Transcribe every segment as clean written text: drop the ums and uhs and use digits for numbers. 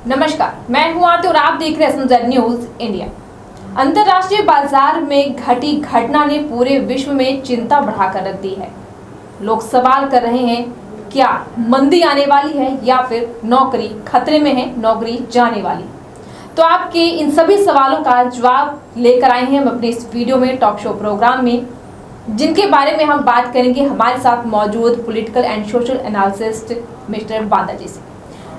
नमस्कार, मैं हूं आरती और आप देख रहे हैं SNZ न्यूज इंडिया। अंतर्राष्ट्रीय बाजार में घटी घटना ने पूरे विश्व में चिंता बढ़ाकर रख दी है। लोग सवाल कर रहे हैं, क्या मंदी आने वाली है या फिर नौकरी खतरे में है, नौकरी जाने वाली। तो आपके इन सभी सवालों का जवाब लेकर आए हैं हम अपने इस वीडियो में, टॉक शो प्रोग्राम में, जिनके बारे में हम बात करेंगे हमारे साथ मौजूद political and social analyst mister Banda ji से।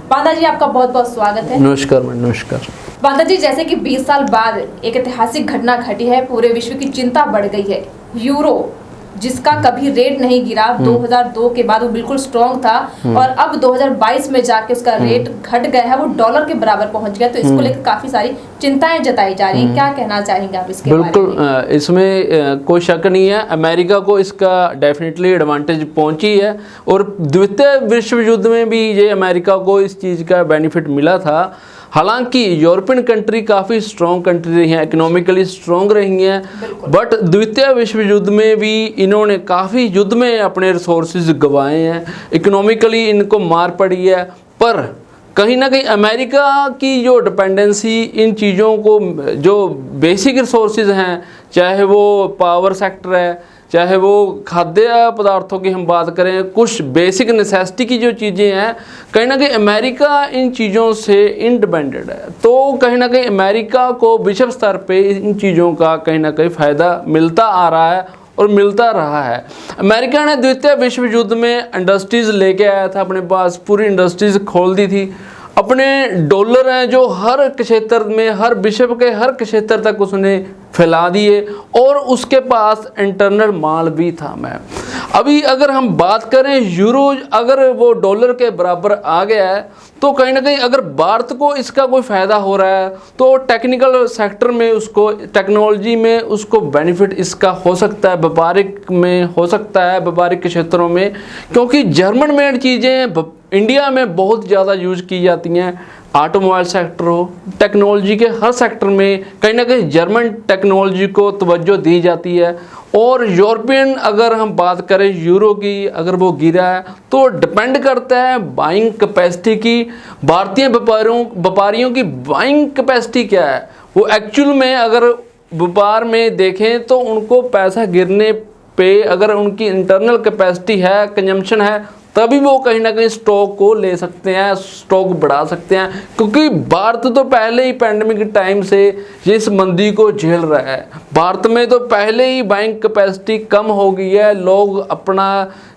बांदा जी, आपका बहुत बहुत स्वागत है। नमस्कार मैडम। नमस्कार बांदा जी, जैसे कि 20 साल बाद एक ऐतिहासिक घटना घटी है, पूरे विश्व की चिंता बढ़ गई है। यूरो जिसका कभी रेट नहीं गिरा, 2002 के बाद वो बिल्कुल स्ट्रॉन्ग था और अब 2022 में जाके उसका रेट घट गया है, वो डॉलर के बराबर पहुंच गया। तो इसको लेकर काफी सारी चिंताएं जताई जा रही हैं। क्या कहना चाहेंगे आप इसके बारे में? बिल्कुल, इसमें कोई शक नहीं है, अमेरिका को इसका डेफिनेटली एडवांटेज पहुंची है और द्वितीय विश्व युद्ध में भी ये अमेरिका को इस चीज़ का बेनिफिट मिला था। हालांकि यूरोपियन कंट्री काफ़ी स्ट्रॉन्ग कंट्री रही हैं, इकोनॉमिकली स्ट्रॉन्ग रही हैं, बट द्वितीय विश्व युद्ध में भी इन्होंने काफ़ी युद्ध में अपने रिसोर्सेज गंवाए हैं, इकोनॉमिकली इनको मार पड़ी है। पर कहीं ना कहीं अमेरिका की जो डिपेंडेंसी इन चीज़ों को, जो बेसिक रिसोर्सेज हैं, चाहे वो पावर सेक्टर है, चाहे वो खाद्य पदार्थों की हम बात करें, कुछ बेसिक नेसेसिटी की जो चीज़ें हैं, कहीं ना कहीं अमेरिका इन चीज़ों से इंडिपेंडेंट है। तो कहीं ना कहीं अमेरिका को विश्व स्तर पे इन चीज़ों का कहीं ना कहीं फ़ायदा मिलता आ रहा है और मिलता रहा है। अमेरिका ने द्वितीय विश्व युद्ध में इंडस्ट्रीज़ लेके आया था, अपने पास पूरी इंडस्ट्रीज़ खोल दी थी, अपने डॉलर हैं जो हर क्षेत्र में, हर विश्व के हर क्षेत्र तक उसने फैला दिए और उसके पास इंटरनल माल भी था। मैम अभी अगर हम बात करें यूरो, अगर वो डॉलर के बराबर आ गया है तो कहीं ना कहीं अगर भारत को इसका कोई फ़ायदा हो रहा है तो टेक्निकल सेक्टर में उसको, टेक्नोलॉजी में उसको बेनिफिट इसका हो सकता है, व्यापारिक में हो सकता है, व्यापारिक क्षेत्रों में, क्योंकि जर्मन मेड चीज़ें इंडिया में बहुत ज़्यादा यूज की जाती हैं। ऑटोमोबाइल सेक्टर हो, टेक्नोलॉजी के हर सेक्टर में कहीं ना कहीं जर्मन टेक्नोलॉजी को तवज्जो दी जाती है। और यूरोपियन, अगर हम बात करें यूरो की, अगर वो गिरा है तो डिपेंड करता है बाइंग कैपेसिटी की। भारतीय व्यापारियों की बाइंग कैपेसिटी क्या है, वो एक्चुअल में अगर व्यापार में देखें तो उनको पैसा गिरने पे अगर उनकी इंटरनल कैपेसिटी है, कंजम्पशन है, तभी वो कहीं ना कहीं स्टॉक को ले सकते हैं, स्टॉक बढ़ा सकते हैं। क्योंकि भारत तो पहले ही पैंडेमिक टाइम से इस मंदी को झेल रहा है। भारत में तो पहले ही बाइंग कैपेसिटी कम हो गई है, लोग अपना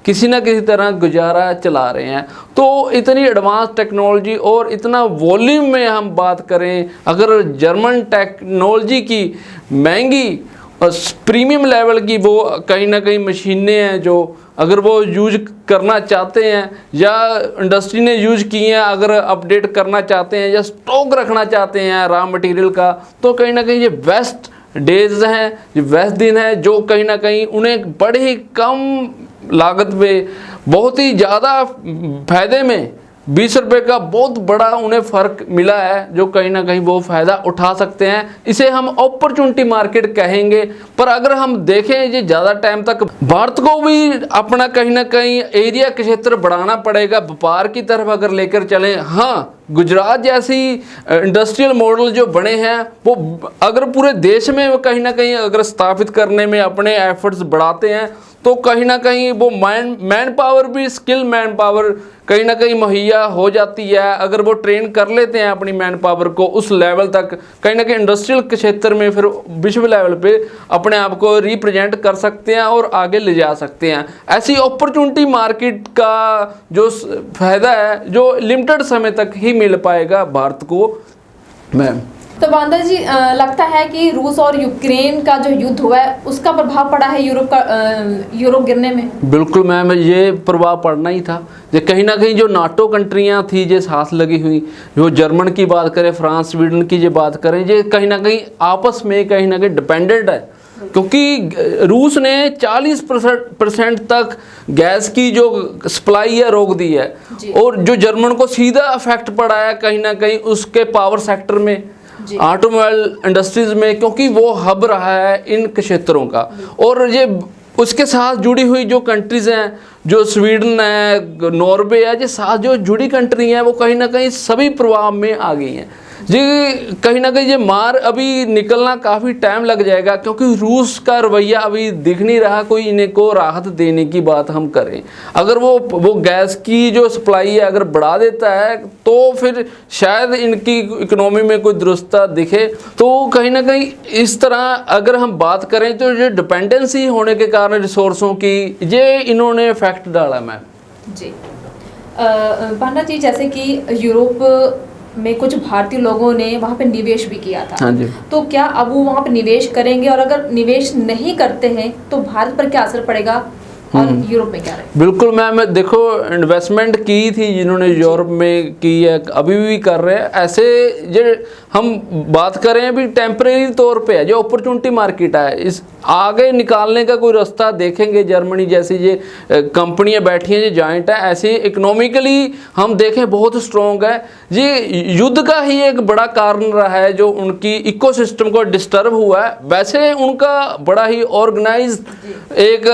किसी ना किसी तरह गुजारा चला रहे हैं। तो इतनी एडवांस टेक्नोलॉजी और इतना वॉल्यूम में हम बात करें, अगर जर्मन टेक्नोलॉजी की महंगी और प्रीमियम लेवल की वो कहीं ना कहीं मशीनें हैं, जो अगर वो यूज करना चाहते हैं या इंडस्ट्री ने यूज की हैं, अगर अपडेट करना चाहते हैं या स्टॉक रखना चाहते हैं रॉ मटेरियल का, तो कहीं ना कहीं ये बेस्ट डेज हैं, ये बेस्ट दिन है, जो कहीं ना कहीं उन्हें बड़े ही कम लागत पे बहुत ही ज़्यादा फायदे में 20 रुपये का बहुत बड़ा उन्हें फ़र्क मिला है, जो कहीं ना कहीं वो फ़ायदा उठा सकते हैं। इसे हम अपॉर्चुनिटी मार्केट कहेंगे। पर अगर हम देखें ये ज़्यादा टाइम तक भारत को भी अपना कहीं ना कहीं एरिया क्षेत्र बढ़ाना पड़ेगा, व्यापार की तरफ अगर लेकर चलें। हाँ, गुजरात जैसी इंडस्ट्रियल मॉडल जो बने हैं, वो अगर पूरे देश में कहीं ना कहीं अगर स्थापित करने में अपने एफर्ट्स बढ़ाते हैं तो कहीं ना कहीं वो मैन पावर भी, स्किल मैन पावर कहीं ना कहीं मुहैया हो जाती है। अगर वो ट्रेन कर लेते हैं अपनी मैन पावर को उस लेवल तक, कहीं ना कहीं इंडस्ट्रियल क्षेत्र में फिर विश्व लेवल पे अपने आप को रिप्रेजेंट कर सकते हैं और आगे ले जा सकते हैं। ऐसी अपॉर्चुनिटी मार्केट का जो फायदा है, जो लिमिटेड समय तक ही मिल पाएगा भारत को। मैम तो बांदा जी, लगता है कि रूस और यूक्रेन का जो युद्ध हुआ है उसका प्रभाव पड़ा है यूरोप गिरने में? बिल्कुल मैम, ये प्रभाव पड़ना ही था। ये कहीं ना कहीं जो नाटो कंट्रियां थी ये साथ लगी हुई, जो जर्मन की बात करें, फ्रांस, स्वीडन की जो बात करें, ये कहीं ना कहीं आपस में कहीं ना कहीं डिपेंडेंट है। क्योंकि रूस ने 40% तक गैस की जो सप्लाई है रोक दी है और जो जर्मन को सीधा अफेक्ट पड़ा है कहीं ना कहीं उसके पावर सेक्टर में, ऑटोमोबाइल इंडस्ट्रीज में, क्योंकि वो हब रहा है इन क्षेत्रों का। और ये उसके साथ जुड़ी हुई जो कंट्रीज हैं, जो स्वीडन है, नॉर्वे है, ये साथ जो जुड़ी कंट्री हैं वो कहीं ना कहीं सभी प्रभाव में आ गई हैं जी। कहीं ना कहीं ये मार अभी निकलना काफ़ी टाइम लग जाएगा, क्योंकि रूस का रवैया अभी दिख नहीं रहा कोई इन्हें को राहत देने की बात हम करें। अगर वो गैस की जो सप्लाई है अगर बढ़ा देता है तो फिर शायद इनकी इकोनॉमी में कोई दुरुस्ता दिखे। तो कहीं ना कहीं इस तरह अगर हम बात करें तो ये डिपेंडेंसी होने के कारण रिसोर्सों की ये इन्होंने इफेक्ट डाला मैम जी। पांडा जी, जैसे कि यूरोप में कुछ भारतीय लोगों ने वहाँ पे निवेश भी किया था। हाँ जी। तो क्या अब वो वहाँ पे निवेश करेंगे, और अगर निवेश नहीं करते हैं तो भारत पर क्या असर पड़ेगा और यूरोप में क्या रहेगा? बिल्कुल मैम, देखो इन्वेस्टमेंट की थी जिन्होंने यूरोप में की है, अभी भी कर रहे हैं। ऐसे जो हम बात करें अभी टेम्परेरी तौर पे है, जो अपॉर्चुनिटी मार्केट है, इस आगे निकालने का कोई रास्ता देखेंगे। जर्मनी जैसी ये कंपनियां बैठी हैं जो जॉइंट है, ऐसे इकोनॉमिकली हम देखें बहुत स्ट्रॉन्ग है। ये युद्ध का ही एक बड़ा कारण रहा है जो उनकी इकोसिस्टम को डिस्टर्ब हुआ है। वैसे उनका बड़ा ही ऑर्गेनाइज एक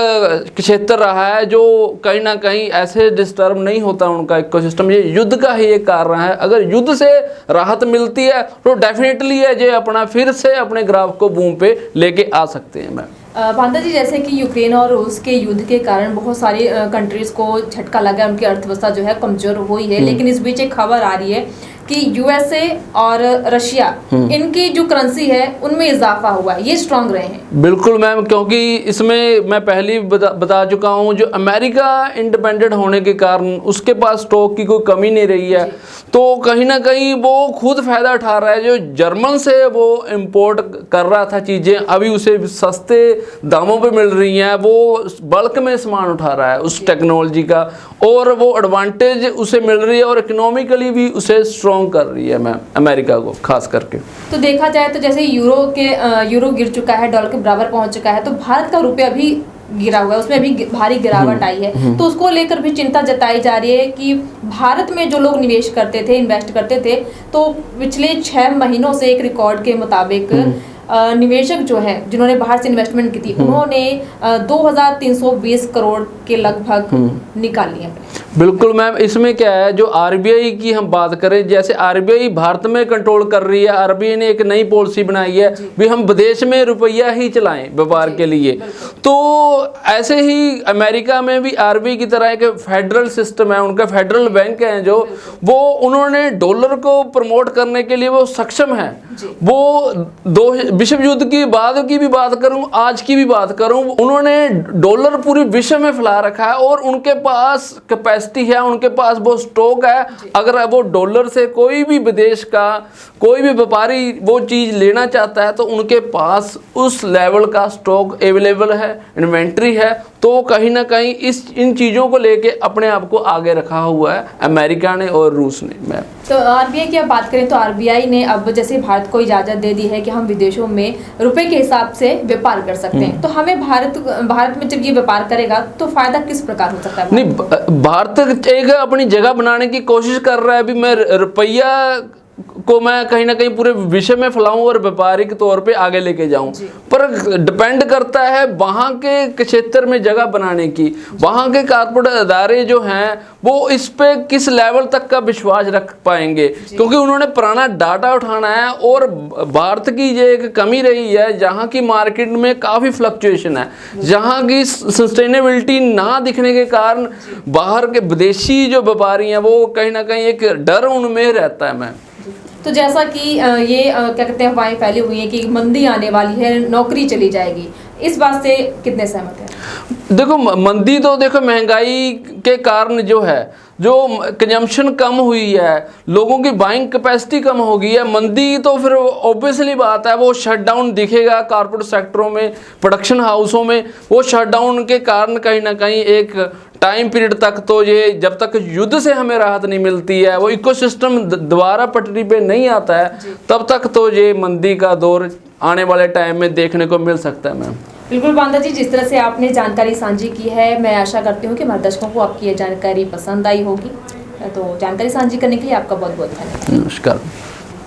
क्षेत्र रहा है जो कहीं ना कहीं ऐसे डिस्टर्ब नहीं होता उनका इकोसिस्टम। ये युद्ध का ही एक कारण है। अगर युद्ध से राहत मिलती है तो डेफिनेटली है जो अपना फिर से अपने ग्राफ को बूम पे लेके आ सकते हैं मैम। पांडा जी, जैसे कि यूक्रेन और रूस के युद्ध के कारण बहुत सारी कंट्रीज को झटका लगा, उनकी अर्थव्यवस्था जो है कमजोर हुई है। लेकिन इस बीच एक खबर आ रही है कि यूएसए और रशिया, इनकी जो करेंसी है उनमें इजाफा हुआ है, ये स्ट्रांग रहे हैं। बिल्कुल मैम, क्योंकि इसमें मैं पहले ही बता चुका हूँ, जो अमेरिका इंडिपेंडेंट होने के कारण उसके पास स्टॉक की कोई कमी नहीं रही है, तो कहीं ना कहीं वो खुद फायदा उठा रहा है। जो जर्मन से वो इंपोर्ट कर रहा था चीज़ें, अभी उसे सस्ते दामों पे मिल रही हैं, वो बल्क में सामान उठा रहा है उस टेक्नोलॉजी का, और वो एडवांटेज उसे मिल रही है और इकोनॉमिकली भी उसे स्ट्रॉन्ग कर रही है मैम, अमेरिका को खास करके। तो देखा जाए तो जैसे यूरो गिर चुका है, डॉलर के बराबर पहुंच चुका है, तो भारत का रुपया भी गिरा हुआ है, उसमें भी भारी गिरावट आई है। तो उसको लेकर भी चिंता जताई जा रही है कि भारत में जो लोग निवेश करते थे, इन्वेस्ट करते थे, तो पिछले 6 महीनों से एक रिकॉर्ड के मुताबिक निवेशक जो है जिन्होंने बाहर से इन्वेस्टमेंट की थी, उन्होंने 2320 करोड़ के लगभग निकाल लिए। बिल्कुल मैम, इसमें क्या है, जो आरबीआई की हम बात करें, जैसे आरबीआई भारत में कंट्रोल कर रही है, आरबीआई ने एक नई पॉलिसी बनाई है भी हम विदेश में रुपया ही चलाएं व्यापार के लिए। तो ऐसे ही अमेरिका में भी आरबीआई की तरह एक फेडरल सिस्टम है, उनका फेडरल बैंक है जो वो उन्होंने डॉलर को प्रमोट करने के लिए वो सक्षम है। वो दो विश्व युद्ध की बाद की भी बात करूं, आज की भी बात करूं, उन्होंने डॉलर पूरी विश्व में फैला रखा है और उनके पास कैपेसिटी है, उनके पास वो स्टॉक है। अगर वो डॉलर से कोई भी विदेश का कोई भी व्यापारी वो चीज़ लेना चाहता है तो उनके पास उस लेवल का स्टॉक अवेलेबल है, इन्वेंट्री है। तो कहीं ना कहीं इन चीज़ों को लेके अपने आप को आगे रखा हुआ है अमेरिका ने और रूस ने। मैं तो आरबीआई की आप बात करें तो आरबीआई ने अब जैसे भारत को इजाज़त दे दी है कि हम विदेशों में रुपए के हिसाब से व्यापार कर सकते हैं, तो हमें भारत में जब ये व्यापार करेगा तो फायदा किस प्रकार हो सकता है? नहीं, भारत एक अपनी जगह बनाने की कोशिश कर रहा है। अभी मैं रुपया को मैं कहीं ना कहीं पूरे विश्व में फैलाऊं और व्यापारिक तौर पे आगे लेके जाऊं, पर डिपेंड करता है वहाँ के क्षेत्र में जगह बनाने की। वहाँ के कारपोरेट अदारे जो हैं वो इस पे किस लेवल तक का विश्वास रख पाएंगे, क्योंकि उन्होंने पुराना डाटा उठाना है। और भारत की ये एक कमी रही है, जहाँ की मार्केट में काफ़ी फ्लक्चुएशन है, जहाँ की सस्टेनेबिलिटी ना दिखने के कारण बाहर के विदेशी जो व्यापारी हैं वो कहीं ना कहीं एक डर उनमें रहता है। मैं तो जैसा कि ये क्या कहते हैं, अफवाहें फैली हुई हैं कि मंदी आने वाली है, नौकरी चली जाएगी, इस बात से कितने सहमत हैं? देखो मंदी तो देखो महंगाई के कारण जो है, जो कंजम्पशन कम हुई है, लोगों की बाइंग कैपेसिटी कम हो गई है। मंदी तो फिर ऑब्वियसली बात है वो शटडाउन दिखेगा कारपोरेट सेक्टरों में, प्रोडक्शन हाउसों में। वो शटडाउन के कारण कहीं ना कहीं एक टाइम पीरियड तक तो ये, जब तक युद्ध से हमें राहत नहीं मिलती है, वो इकोसिस्टम दोबारा पटरी पे नहीं आता है, तब तक तो ये मंदी का दौर आने वाले टाइम में देखने को मिल सकता है। मैम बिल्कुल पांडा जी, जिस तरह से आपने जानकारी साझी की है, मैं आशा करती हूँ कि हमारे दर्शकों को आपकी ये जानकारी पसंद आई होगी। तो जानकारी साझी करने के लिए आपका बहुत बहुत धन्यवाद। नमस्कार।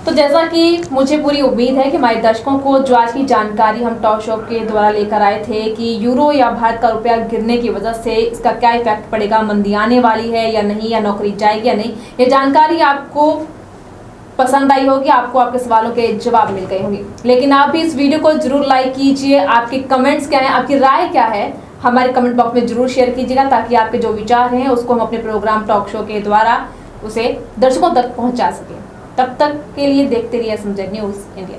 तो जैसा कि मुझे पूरी उम्मीद है कि हमारे दर्शकों को जो आज की जानकारी हम टॉक शो के द्वारा लेकर आए थे कि यूरो या भारत का रुपया गिरने की वजह से इसका क्या इफेक्ट पड़ेगा, मंदी आने वाली है या नहीं, या नौकरी जाएगी या नहीं, ये जानकारी आपको पसंद आई होगी, आपको आपके सवालों के जवाब मिल गए होंगे। लेकिन आप भी इस वीडियो को जरूर लाइक कीजिए। आपके कमेंट्स क्या हैं, आपकी राय क्या है, हमारे कमेंट बॉक्स में जरूर शेयर कीजिएगा, ताकि आपके जो विचार हैं उसको हम अपने प्रोग्राम टॉक शो के द्वारा उसे दर्शकों तक पहुंचा सकें। तब तक के लिए देखते रहिए SMZ न्यूज़ इंडिया।